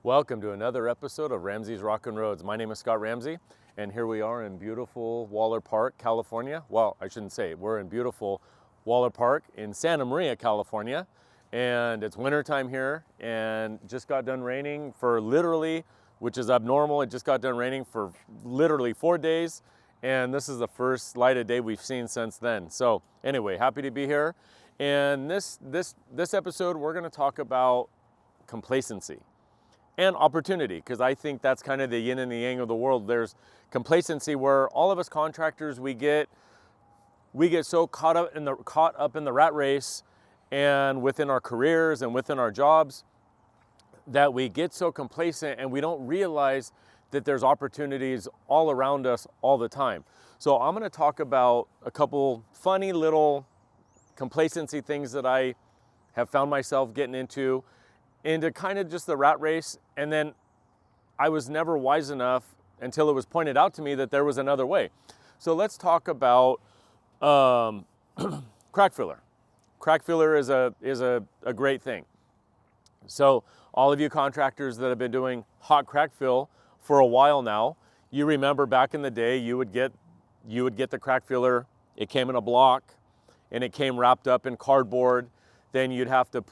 Welcome to another episode of Ramsey's Rockin' Roads. My name is Scott Ramsey, and here we are in beautiful Waller Park, California. Well, I shouldn't say, we're in beautiful Waller Park in Santa Maria, California, and it's wintertime here, and just got done raining for literally, which is abnormal, it just got done raining for literally 4 days, and this is the first light of day we've seen since then. So anyway, happy to be here, and this episode we're gonna talk about complacency and opportunity, because I think that's kind of the yin and the yang of the world. There's complacency where all of us contractors, we get so caught up in the rat race and within our careers and within our jobs that we get so complacent and we don't realize that there's opportunities all around us all the time. So I'm going to talk about a couple funny little complacency things that I have found myself getting into kind of just the rat race, and then I was never wise enough until it was pointed out to me that there was another way. So let's talk about Crackfiller. Crackfiller is a great thing. So all of you contractors that have been doing hot crack fill for a while now, you remember back in the day you would get the crack filler, it came in a block and it came wrapped up in cardboard. Then you'd have to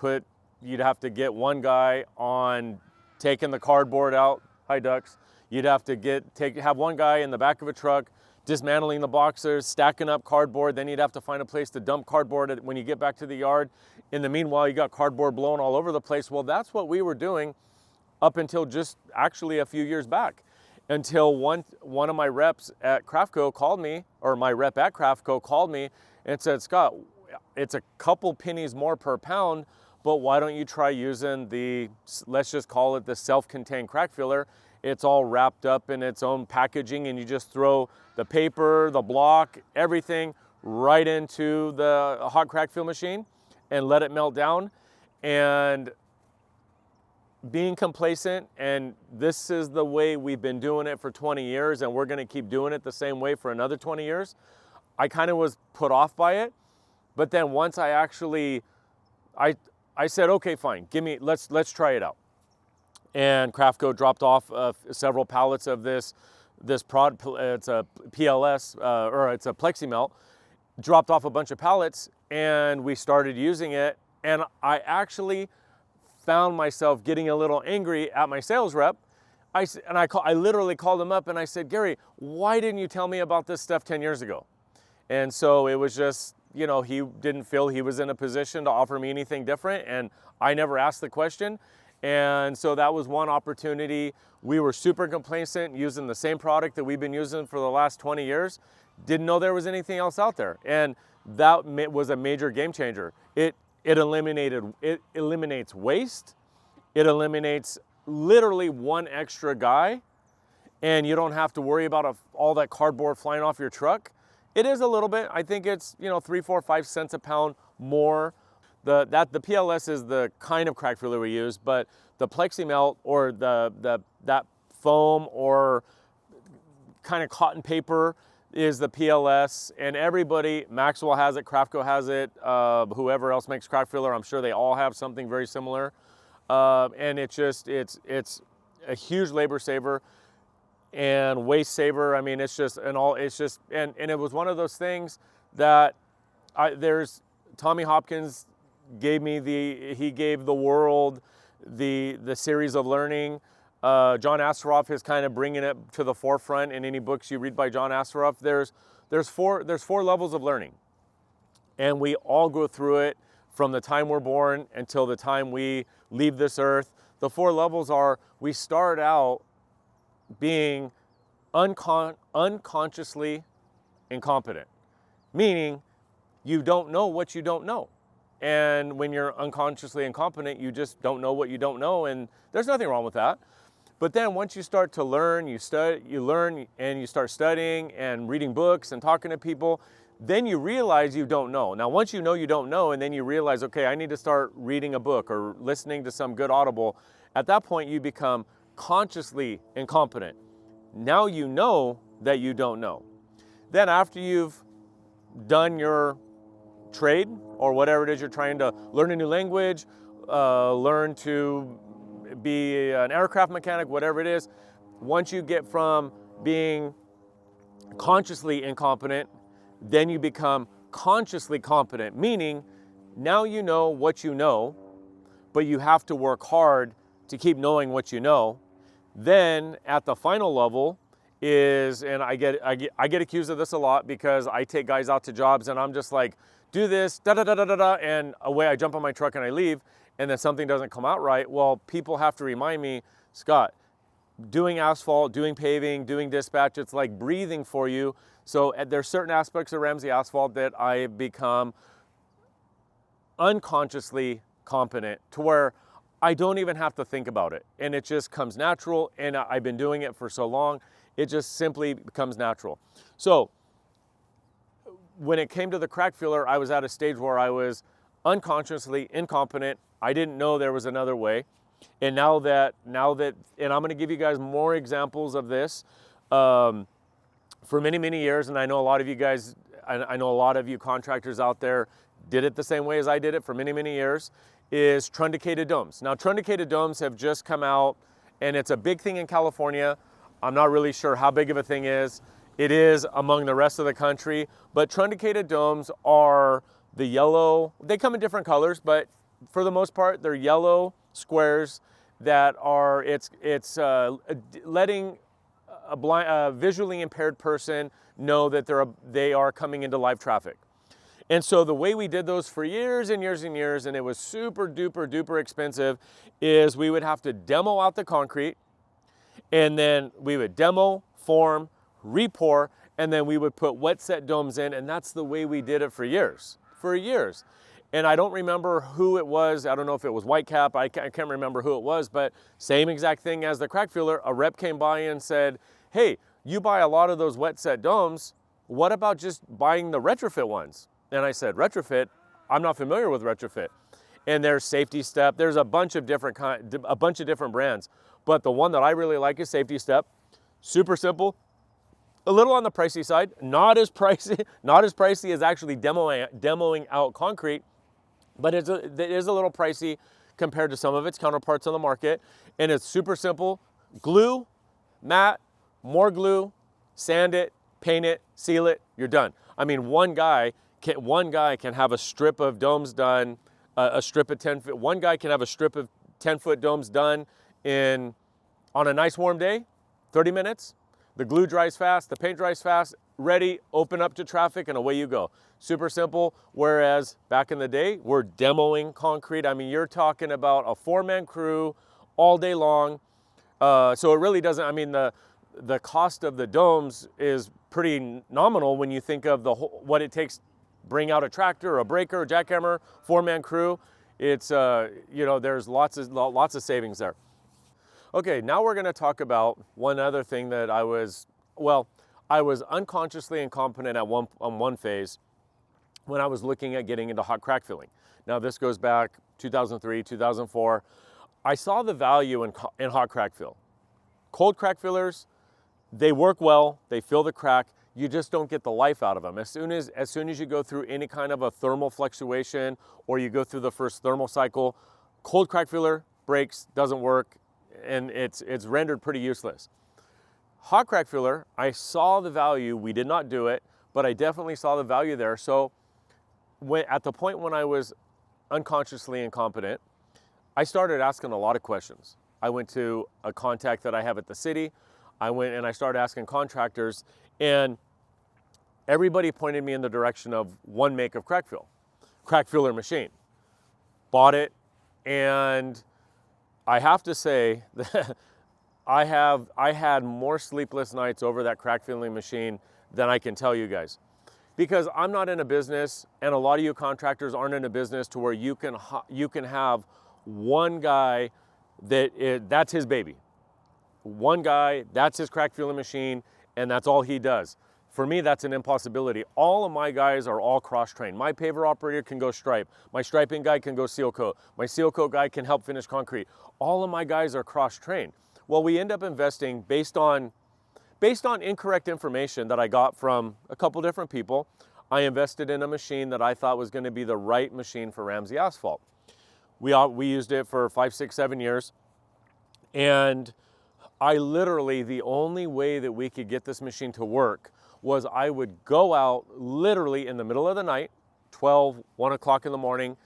get one guy on taking the cardboard out. Hi, ducks. You'd have to have one guy in the back of a truck dismantling the boxers, stacking up cardboard. Then you'd have to find a place to dump cardboard when you get back to the yard. In the meanwhile, you got cardboard blowing all over the place. Well, that's what we were doing up until just actually a few years back, until one of my reps at Crafco called me, or my rep at Crafco called me and said, Scott, it's a couple pennies more per pound, but why don't you try using let's just call it the self-contained crack filler. It's all wrapped up in its own packaging, and you just throw the paper, the block, everything right into the hot crack fill machine and let it melt down. And being complacent, and this is the way we've been doing it for 20 years, and we're gonna keep doing it the same way for another 20 years. I kind of was put off by it, but then once I said, okay, fine, let's try it out. And Crafco dropped off several pallets of this product. It's a PLS, or it's a Plexi Melt. Dropped off a bunch of pallets, and we started using it. And I actually found myself getting a little angry at my sales rep. I literally called him up and I said, Gary, why didn't you tell me about this stuff 10 years ago? And so it was just, he didn't feel he was in a position to offer me anything different, and I never asked the question. And so that was one opportunity. We were super complacent using the same product that we've been using for the last 20 years. Didn't know there was anything else out there. And that was a major game changer. It eliminates waste. It eliminates literally one extra guy, and you don't have to worry about all that cardboard flying off your truck. It is a little bit. I think it's 3, 4, 5 cents a pound more. The PLS is the kind of crack filler we use, but the Plexi Melt, or that foam or kind of cotton paper, is the PLS. And everybody, Maxwell has it, Crafco has it, whoever else makes crack filler, I'm sure they all have something very similar. And it's a huge labor saver and waste saver. I mean, and it was one of those things that Tommy Hopkins gave the world the series of learning. John Assaraf is kind of bringing it to the forefront in any books you read by John Assaraf. There's four levels of learning, and we all go through it from the time we're born until the time we leave this earth. The 4 levels are: we start out being unconsciously incompetent, meaning you don't know what you don't know. And when you're unconsciously incompetent, you just don't know what you don't know, and there's nothing wrong with that. But then once you start to learn, you learn and you start studying and reading books and talking to people, then you realize you don't know. Now, once you know you don't know, and then you realize, okay, I need to start reading a book or listening to some good Audible, at that point you become consciously incompetent. Now you know that you don't know. Then after you've done your trade or whatever it is you're trying to learn, a new language, learn to be an aircraft mechanic, whatever it is. Once you get from being consciously incompetent, then you become consciously competent, meaning now you know what you know, but you have to work hard to keep knowing what you know. Then at the final level is, and I get accused of this a lot because I take guys out to jobs and I'm just like, do this, da da da da da da, and away I jump on my truck and I leave, and then something doesn't come out right. Well, people have to remind me, Scott, doing asphalt, doing paving, doing dispatch, it's like breathing for you. So there's certain aspects of Ramsey Asphalt that I become unconsciously competent to where I don't even have to think about it. And it just comes natural, and I've been doing it for so long, it just simply becomes natural. So when it came to the crack filler, I was at a stage where I was unconsciously incompetent. I didn't know there was another way. And now that, and I'm gonna give you guys more examples of this. For many, many years, and I know a lot of you guys, I know a lot of you contractors out there did it the same way as I did it for many, many years, is truncated domes. Now, truncated domes have just come out, and it's a big thing in California. I'm not really sure how big of a thing it is among the rest of the country, but truncated domes are the yellow, they come in different colors, but for the most part, they're yellow squares that are, it's letting a visually impaired person know that they are coming into live traffic. And so the way we did those for years and years and years, and it was super duper duper expensive, is we would have to demo out the concrete, and then we would demo, form, re-pour, and then we would put wet set domes in, and that's the way we did it for years. And I don't remember who it was. I don't know if it was Whitecap. I can't remember who it was, but same exact thing as the crack filler. A rep came by and said, hey, you buy a lot of those wet set domes. What about just buying the retrofit ones? And I said, retrofit? I'm not familiar with retrofit. And there's Safety Step. There's a bunch of different brands. But the one that I really like is Safety Step. Super simple. A little on the pricey side, not as pricey as actually demoing out concrete, but it is a little pricey compared to some of its counterparts on the market. And it's super simple: glue, mat, more glue, sand it, paint it, seal it, you're done. I mean, one guy can have a strip of domes done, a strip of 10 foot. One guy can have a strip of 10-foot domes done on a nice warm day, 30 minutes. The glue dries fast, the paint dries fast, ready, open up to traffic, and away you go. Super simple, whereas back in the day, we're demoing concrete. I mean, you're talking about a 4-man crew all day long. So it really doesn't, I mean, the cost of the domes is pretty nominal when you think of what it takes to bring out a tractor, a breaker, a jackhammer, 4-man crew. It's, there's lots of savings there. Okay, now we're gonna talk about one other thing that I was unconsciously incompetent on one phase when I was looking at getting into hot crack filling. Now this goes back 2003, 2004. I saw the value in hot crack fill. Cold crack fillers, they work well, they fill the crack, you just don't get the life out of them. As soon as you go through any kind of a thermal fluctuation or you go through the first thermal cycle, cold crack filler breaks, doesn't work, and it's rendered pretty useless. Hot crack filler, I saw the value. We did not do it, but I definitely saw the value there. So at the point when I was unconsciously incompetent, I started asking a lot of questions. I went to a contact that I have at the city. I went and I started asking contractors, and everybody pointed me in the direction of one make of Crackfiller machine. Bought it, and I have to say that I had more sleepless nights over that crackfilling machine than I can tell you guys. Because I'm not in a business, and a lot of you contractors aren't in a business to where you can have one guy that's his baby. One guy, that's his crackfilling machine, and that's all he does. For me, that's an impossibility. All of my guys are all cross-trained. My paver operator can go stripe. My striping guy can go seal coat. My seal coat guy can help finish concrete. All of my guys are cross-trained. Well, we end up investing based on incorrect information that I got from a couple different people. I invested in a machine that I thought was going to be the right machine for Ramsey Asphalt. We used it for 5, 6, 7 years. And I literally, the only way that we could get this machine to work was I would go out literally in the middle of the night, 12, 1 o'clock in the morning,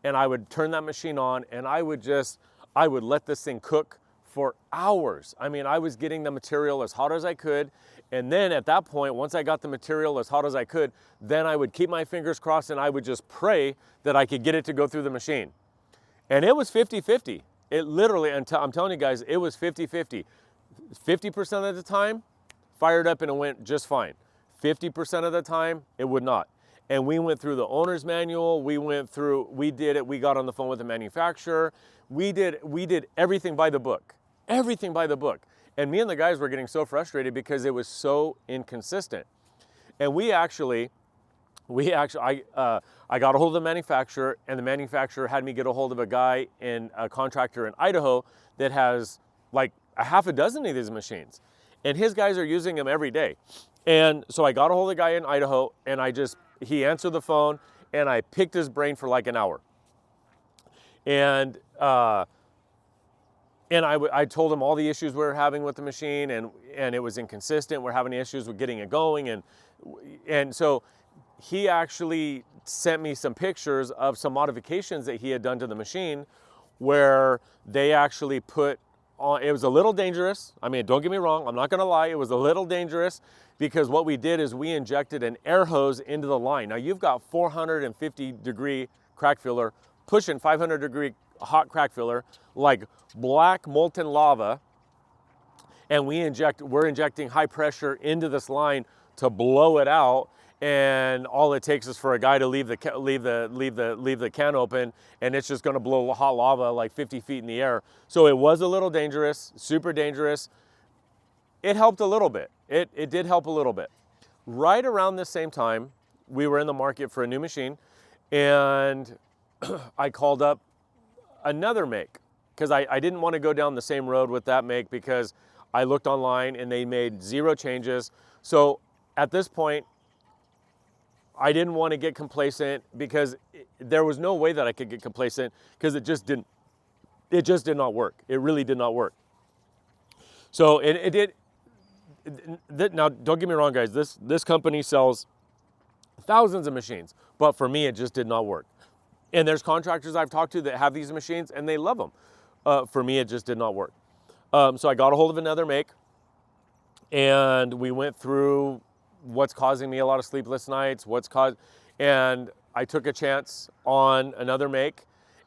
and I would turn that machine on, and I would let this thing cook for hours. I mean, I was getting the material as hot as I could, and then at that point, once I got the material as hot as I could, then I would keep my fingers crossed and I would just pray that I could get it to go through the machine. And it was 50-50. It literally, I'm telling you guys, it was 50-50. 50% of the time, fired up and it went just fine. 50% of the time, it would not. And we went through the owner's manual, we did it, we got on the phone with the manufacturer, we did everything by the book. Everything by the book. And me and the guys were getting so frustrated because it was so inconsistent. And I got a hold of the manufacturer, and the manufacturer had me get a hold of a contractor in Idaho that has like a half a dozen of these machines. And his guys are using them every day. And so I got a hold of the guy in Idaho, and he answered the phone, and I picked his brain for like an hour. And I told him all the issues we were having with the machine, and it was inconsistent. We're having issues with getting it going, and so he actually sent me some pictures of some modifications that he had done to the machine, where they actually put on. It was a little dangerous. I mean, don't get me wrong. I'm not going to lie. It was a little dangerous because what we did is we injected an air hose into the line. Now you've got 450 degree crack filler pushing 500 degree hot crack filler, like black molten lava, and we're injecting high pressure into this line to blow it out, and all it takes is for a guy to leave the can open, and it's just going to blow hot lava like 50 feet in the air. So it was a little dangerous, super dangerous. It helped a little bit. It did help a little bit. Right around this same time, we were in the market for a new machine, and I called up another make because I didn't want to go down the same road with that make because I looked online and they made 0 changes. So at this point, I didn't want to get complacent because there was no way that I could get complacent because it just did not work. It really did not work. So it did. Now, don't get me wrong, guys. This company sells thousands of machines, but for me, it just did not work. And there's contractors I've talked to that have these machines and they love them. For me, it just did not work. So I got a hold of another make, and we went through what's causing me a lot of sleepless nights, and I took a chance on another make.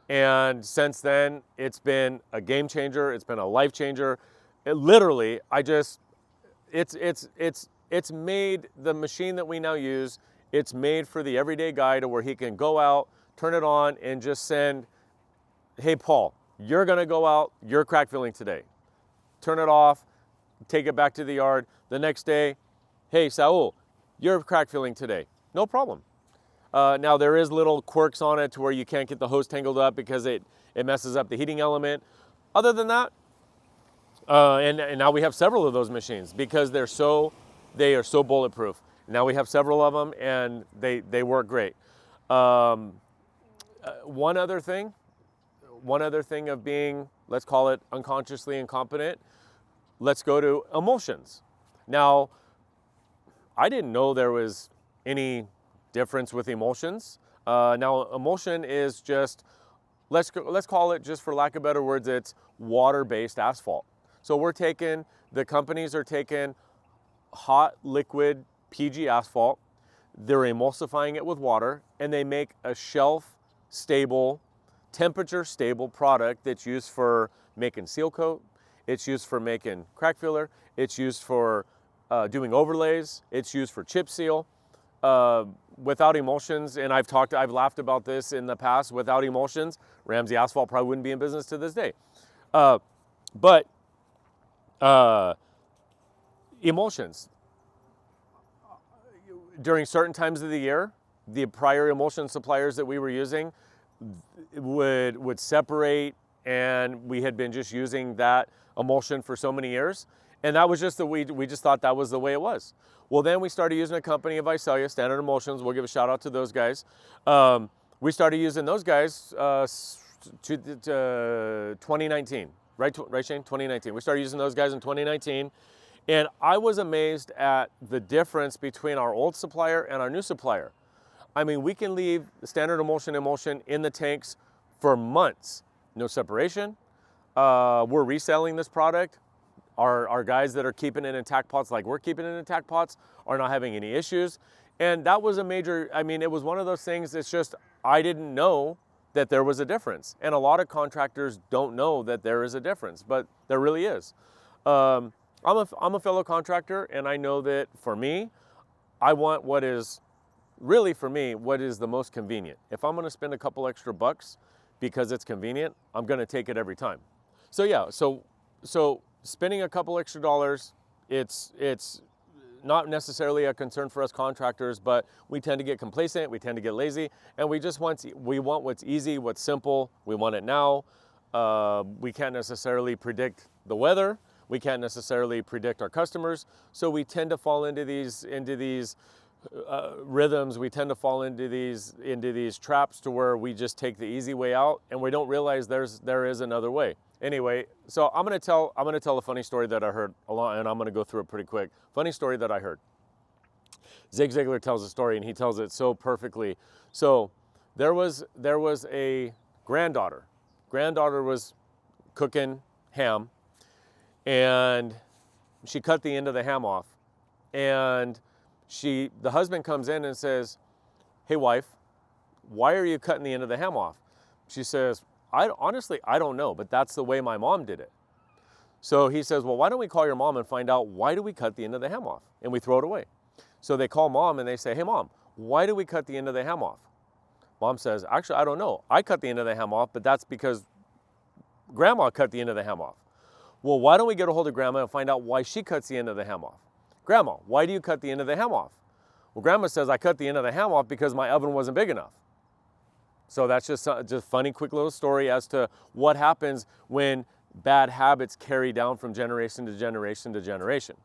And since then, it's been a game changer. It's been a life changer. It's made the machine that we now use, it's made for the everyday guy to where he can go out, turn it on, and just send, hey, Paul, you're gonna go out, you're crack filling today. Turn it off, take it back to the yard. The next day, hey, Saul, you're crack filling today. No problem. Now there is little quirks on it to where you can't get the hose tangled up because it messes up the heating element. Other than that, and now we have several of those machines because they are so bulletproof. Now we have several of them and they work great. One other thing of being, let's call it unconsciously incompetent, let's go to emulsions. Now, I didn't know there was any difference with emulsions. Now, emulsion is just, let's call it, just for lack of better words, it's water-based asphalt. So the companies are taking hot liquid PG asphalt, they're emulsifying it with water, and they make a shelf-stable, temperature-stable product that's used for making seal coat, it's used for making crack filler, it's used for doing overlays, it's used for chip seal. Without emulsions, and I've laughed about this in the past, without emulsions, Ramsey Asphalt probably wouldn't be in business to this day. But emulsions, during certain times of the year, the prior emulsion suppliers that we were using would separate, and we had been just using that emulsion for so many years, and that was just we just thought that was the way it was. Well, then we started using a company of Visalia, Standard Emulsions. We'll give a shout out to those guys. We started using those guys to 2019. Right, right, Shane? 2019. We started using those guys in 2019. And I was amazed at the difference between our old supplier and our new supplier. I mean, we can leave the standard emulsion in the tanks for months. No separation. We're reselling this product. Our guys that are keeping it in tack pots like we're keeping it in tack pots are not having any issues. And that was a major, I mean, it was one of those things, it's just, I didn't know that there was a difference. And a lot of contractors don't know that there is a difference, but there really is. I'm a fellow contractor, and I know that for me, I want what is really, for me, what is the most convenient. If I'm gonna spend a couple extra bucks because it's convenient, I'm gonna take it every time. So yeah, so spending a couple extra dollars, it's not necessarily a concern for us contractors, but we tend to get complacent, we tend to get lazy, and we want what's easy, what's simple, we want it now. We can't necessarily predict the weather, we can't necessarily predict our customers, so we tend to fall into these rhythms, we tend to fall into these traps to where we just take the easy way out, and we don't realize there is another way. Anyway, so I'm gonna tell a funny story that I heard a lot, and I'm gonna go through it pretty quick. Funny story that I heard. Zig Ziglar tells a story, and he tells it so perfectly. So there was a granddaughter. Granddaughter was cooking ham, and she cut the end of the ham off, and the husband comes in and says, "Hey wife, why are you cutting the end of the ham off?" She says, honestly, I don't know, but that's the way my mom did it. So he says, well, why don't we call your mom and find out why do we cut the end of the ham off? And we throw it away. So they call mom and they say, hey mom, why do we cut the end of the ham off? Mom says, actually, I don't know. I cut the end of the ham off, but that's because grandma cut the end of the ham off. Well, why don't we get a hold of grandma and find out why she cuts the end of the ham off? Grandma, why do you cut the end of the ham off? Well, grandma says, I cut the end of the ham off because my oven wasn't big enough. So that's just funny, quick little story as to what happens when bad habits carry down from generation to generation to generation.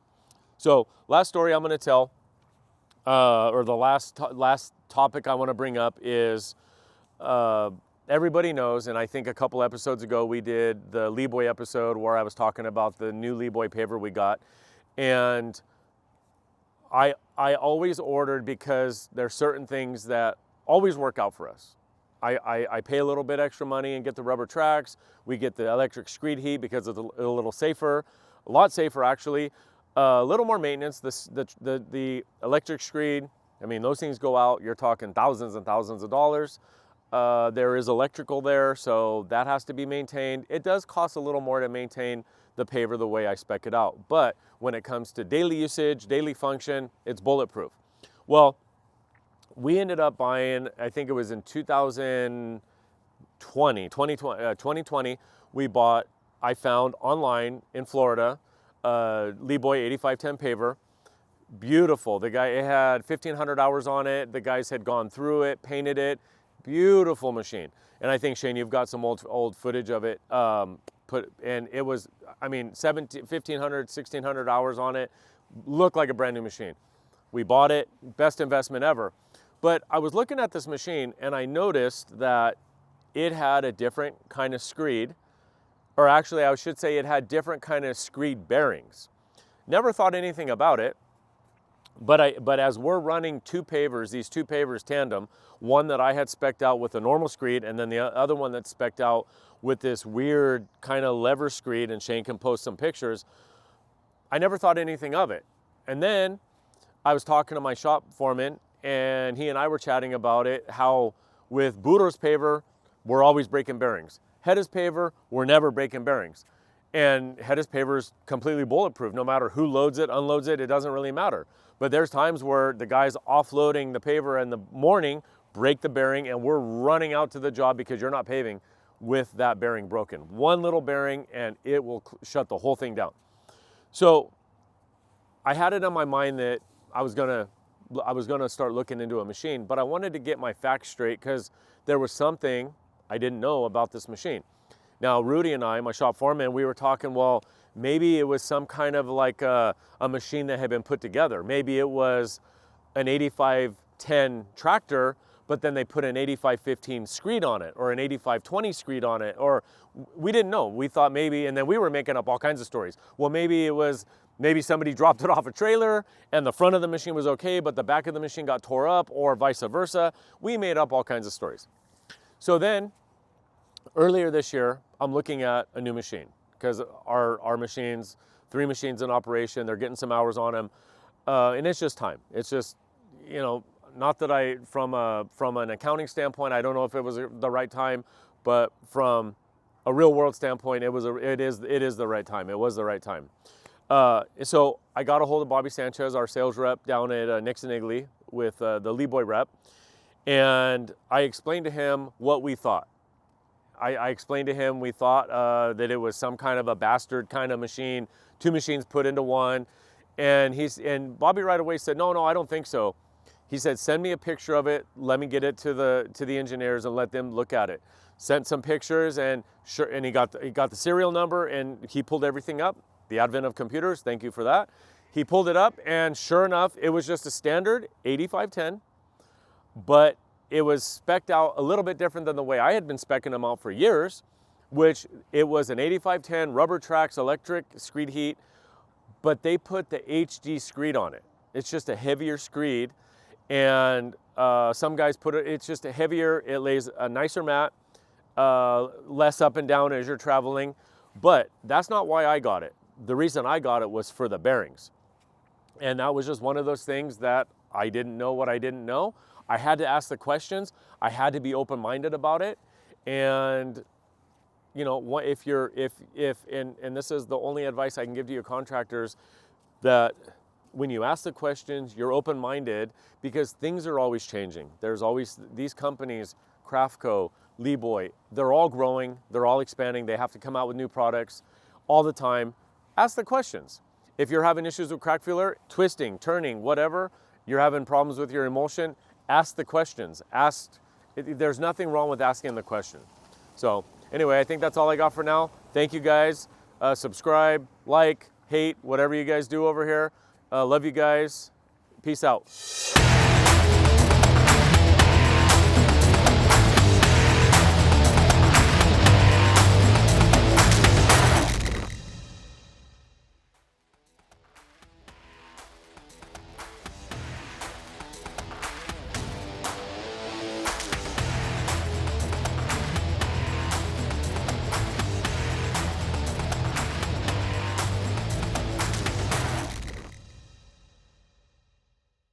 So last story I'm going to tell, or the last topic I want to bring up is everybody knows, and I think a couple episodes ago we did the Leeboy episode where I was talking about the new Leeboy paver we got, and I always ordered because there's certain things that always work out for us. I pay a little bit extra money and get the rubber tracks. We get the electric screed heat because it's a little safer, a lot safer actually. A little more maintenance. The electric screed, I mean, those things go out, you're talking thousands and thousands of dollars. There is electrical there, so that has to be maintained. It does cost a little more to maintain the paver the way I spec it out. But when it comes to daily usage, daily function, it's bulletproof. Well, we ended up buying, I think it was in 2020, I found online in Florida, Leeboy 8510 paver. Beautiful. The guy, it had 1,500 hours on it. The guys had gone through it, painted it. Beautiful machine. And I think, Shane, you've got some old footage of it. And it was, I mean, 1,500, 1,600 hours on it. Looked like a brand new machine. We bought it, best investment ever. But I was looking at this machine and I noticed that it had a different kind of screed, or actually I should say it had different kind of screed bearings. Never thought anything about it, but as we're running these two pavers tandem, one that I had spec'd out with a normal screed and then the other one that's spec'd out with this weird kind of lever screed, and Shane can post some pictures, I never thought anything of it. And then I was talking to my shop foreman, and he and I were chatting about it, how with Budo's paver, we're always breaking bearings. Hedda's paver, we're never breaking bearings. And Hedda's paver is completely bulletproof. No matter who loads it, unloads it, it doesn't really matter. But there's times where the guys offloading the paver in the morning break the bearing, and we're running out to the job because you're not paving with that bearing broken. One little bearing, and it will shut the whole thing down. So I had it on my mind that I was gonna start looking into a machine, but I wanted to get my facts straight because there was something I didn't know about this machine. Now, Rudy and I, my shop foreman, we were talking, well, maybe it was some kind of like a machine that had been put together. Maybe it was an 8510 tractor, but then they put an 8515 screed on it or an 8520 screed on it, or we didn't know. We thought maybe, and then we were making up all kinds of stories. Well, maybe somebody dropped it off a trailer and the front of the machine was okay, but the back of the machine got tore up, or vice versa. We made up all kinds of stories. So then earlier this year, I'm looking at a new machine because our machines, 3 machines in operation, they're getting some hours on them. And it's just time. It's just, you know, not that from an accounting standpoint, I don't know if it was the right time, but from a real world standpoint, it is the right time. It was the right time. So I got a hold of Bobby Sanchez, our sales rep down at Nixon Igley with the Leeboy rep, and I explained to him what we thought. I explained to him we thought that it was some kind of a bastard kind of machine, 2 machines put into one, and Bobby right away said, no, I don't think so. He said, send me a picture of it. Let me get it to the engineers and let them look at it. Sent some pictures, and sure, and he got the serial number, and he pulled everything up. The advent of computers, thank you for that. He pulled it up, and sure enough, it was just a standard 8510, but it was spec'd out a little bit different than the way I had been speccing them out for years, which it was an 8510 rubber tracks electric screed heat, but they put the HD screed on it. It's just a heavier screed, and some guys put it, it's just a heavier, it lays a nicer mat, less up and down as you're traveling, but that's not why I got it. The reason I got it was for the bearings. And that was just one of those things that I didn't know what I didn't know. I had to ask the questions. I had to be open-minded about it. And, you know, if this is the only advice I can give to your contractors, that when you ask the questions, you're open-minded, because things are always changing. There's always these companies, Crafco, Leeboy, they're all growing, they're all expanding. They have to come out with new products all the time. Ask the questions. If you're having issues with Crackfiller, twisting, turning, whatever, you're having problems with your emulsion, ask the questions. There's nothing wrong with asking the question. So anyway, I think that's all I got for now. Thank you guys. Subscribe, like, hate, whatever you guys do over here. Love you guys. Peace out.